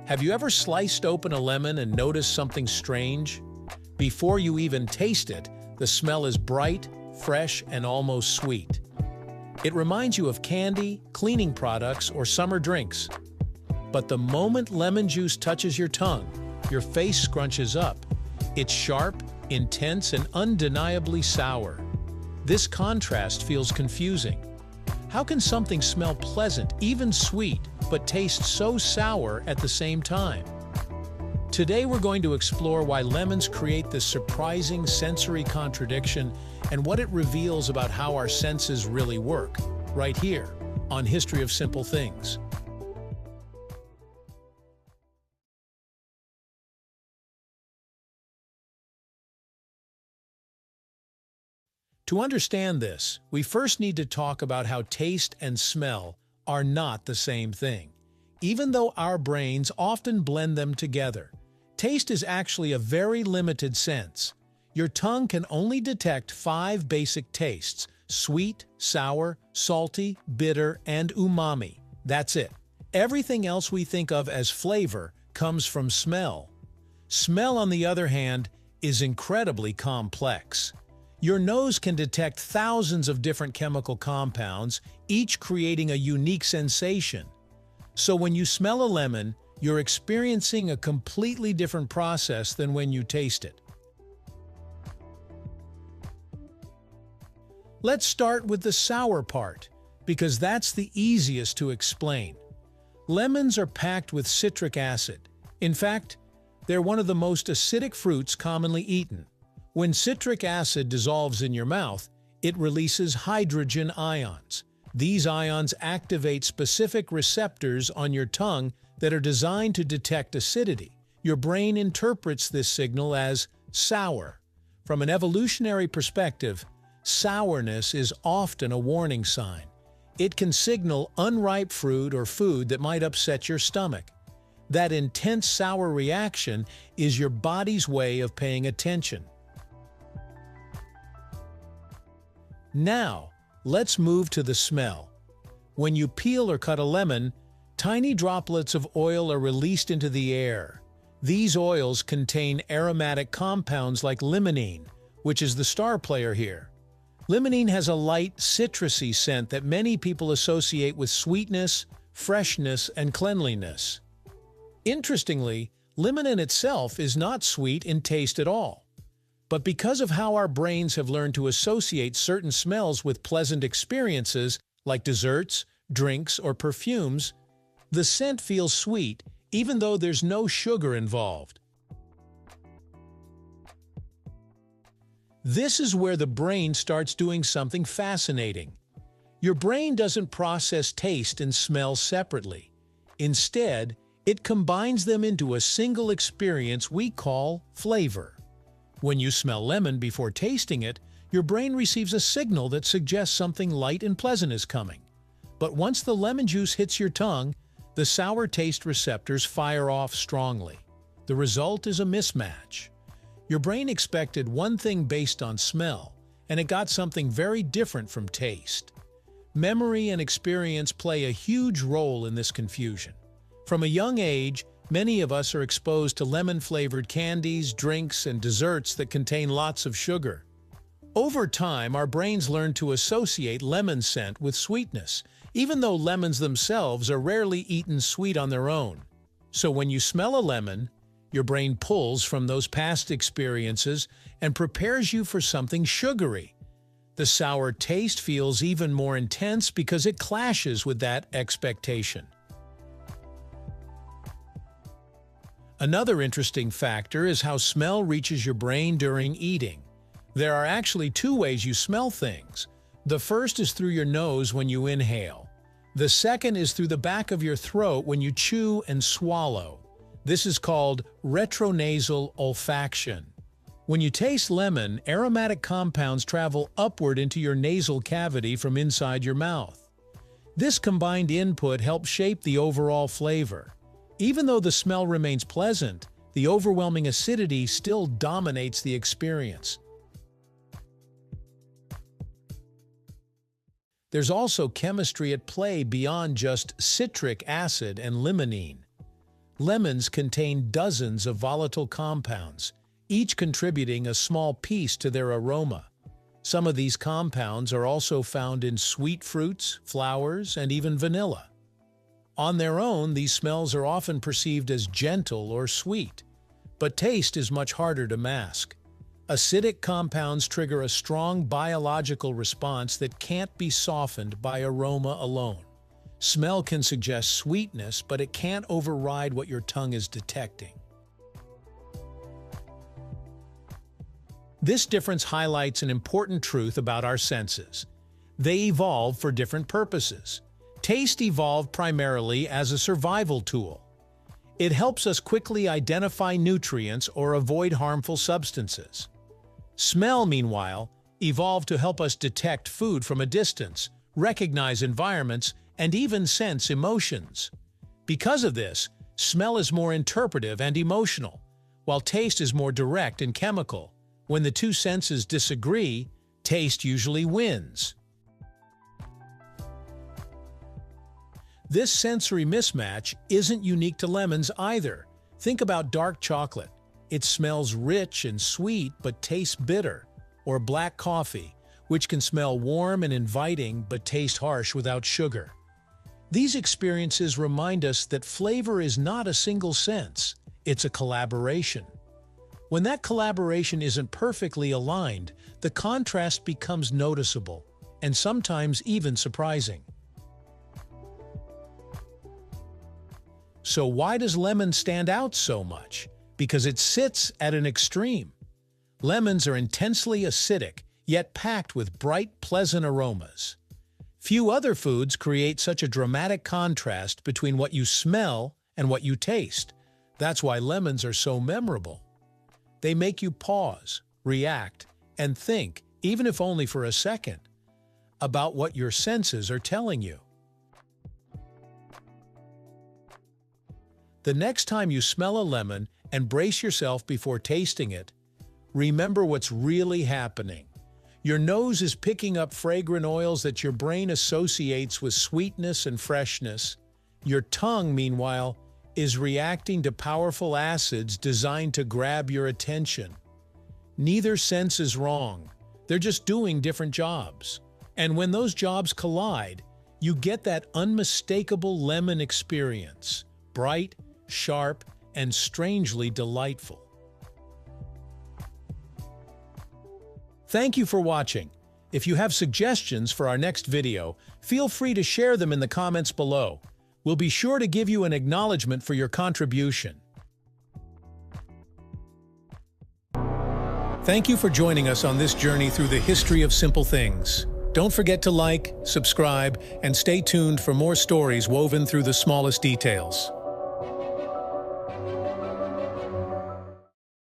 Have you ever sliced open a lemon and noticed something strange? Before you even taste it, the smell is bright, fresh, and almost sweet. It reminds you of candy, cleaning products, or summer drinks. But the moment lemon juice touches your tongue, your face scrunches up. It's sharp, intense, and undeniably sour. This contrast feels confusing. How can something smell pleasant, even sweet, but taste so sour at the same time? Today we're going to explore why lemons create this surprising sensory contradiction and what it reveals about how our senses really work, right here on History of Simple Things. To understand this, we first need to talk about how taste and smell are not the same thing. Even though our brains often blend them together, taste is actually a very limited sense. Your tongue can only detect 5 basic tastes: sweet, sour, salty, bitter, and umami. That's it. Everything else we think of as flavor comes from smell. Smell, on the other hand, is incredibly complex. Your nose can detect thousands of different chemical compounds, each creating a unique sensation. So when you smell a lemon, you're experiencing a completely different process than when you taste it. Let's start with the sour part, because that's the easiest to explain. Lemons are packed with citric acid. In fact, they're one of the most acidic fruits commonly eaten. When citric acid dissolves in your mouth, it releases hydrogen ions. These ions activate specific receptors on your tongue that are designed to detect acidity. Your brain interprets this signal as sour. From an evolutionary perspective, sourness is often a warning sign. It can signal unripe fruit or food that might upset your stomach. That intense sour reaction is your body's way of paying attention. Now, let's move to the smell. When you peel or cut a lemon, tiny droplets of oil are released into the air. These oils contain aromatic compounds like limonene, which is the star player here. Limonene has a light, citrusy scent that many people associate with sweetness, freshness, and cleanliness. Interestingly, limonene itself is not sweet in taste at all. But because of how our brains have learned to associate certain smells with pleasant experiences, like desserts, drinks, or perfumes, the scent feels sweet even though there's no sugar involved. This is where the brain starts doing something fascinating. Your brain doesn't process taste and smell separately. Instead, it combines them into a single experience we call flavor. When you smell lemon before tasting it, your brain receives a signal that suggests something light and pleasant is coming. But once the lemon juice hits your tongue, the sour taste receptors fire off strongly. The result is a mismatch. Your brain expected one thing based on smell, and it got something very different from taste. Memory and experience play a huge role in this confusion. From a young age, many of us are exposed to lemon-flavored candies, drinks, and desserts that contain lots of sugar. Over time, our brains learn to associate lemon scent with sweetness, even though lemons themselves are rarely eaten sweet on their own. So when you smell a lemon, your brain pulls from those past experiences and prepares you for something sugary. The sour taste feels even more intense because it clashes with that expectation. Another interesting factor is how smell reaches your brain during eating. There are actually 2 ways you smell things. The first is through your nose when you inhale. The second is through the back of your throat when you chew and swallow. This is called retronasal olfaction. When you taste lemon, aromatic compounds travel upward into your nasal cavity from inside your mouth. This combined input helps shape the overall flavor. Even though the smell remains pleasant, the overwhelming acidity still dominates the experience. There's also chemistry at play beyond just citric acid and limonene. Lemons contain dozens of volatile compounds, each contributing a small piece to their aroma. Some of these compounds are also found in sweet fruits, flowers, and even vanilla. On their own, these smells are often perceived as gentle or sweet, but taste is much harder to mask. Acidic compounds trigger a strong biological response that can't be softened by aroma alone. Smell can suggest sweetness, but it can't override what your tongue is detecting. This difference highlights an important truth about our senses. They evolve for different purposes. Taste evolved primarily as a survival tool. It helps us quickly identify nutrients or avoid harmful substances. Smell, meanwhile, evolved to help us detect food from a distance, recognize environments, and even sense emotions. Because of this, smell is more interpretive and emotional, while taste is more direct and chemical. When the two senses disagree, taste usually wins. This sensory mismatch isn't unique to lemons either. Think about dark chocolate. It smells rich and sweet but tastes bitter. Or black coffee, which can smell warm and inviting but taste harsh without sugar. These experiences remind us that flavor is not a single sense, it's a collaboration. When that collaboration isn't perfectly aligned, the contrast becomes noticeable, and sometimes even surprising. So why does lemon stand out so much? Because it sits at an extreme. Lemons are intensely acidic, yet packed with bright, pleasant aromas. Few other foods create such a dramatic contrast between what you smell and what you taste. That's why lemons are so memorable. They make you pause, react, and think, even if only for a second, about what your senses are telling you. The next time you smell a lemon and brace yourself before tasting it, remember what's really happening. Your nose is picking up fragrant oils that your brain associates with sweetness and freshness. Your tongue, meanwhile, is reacting to powerful acids designed to grab your attention. Neither sense is wrong. They're just doing different jobs. And when those jobs collide, you get that unmistakable lemon experience. Bright, sharp, and strangely delightful. Thank you for watching. If you have suggestions for our next video, feel free to share them in the comments below. We'll be sure to give you an acknowledgement for your contribution. Thank you for joining us on this journey through the history of simple things. Don't forget to like, subscribe, and stay tuned for more stories woven through the smallest details.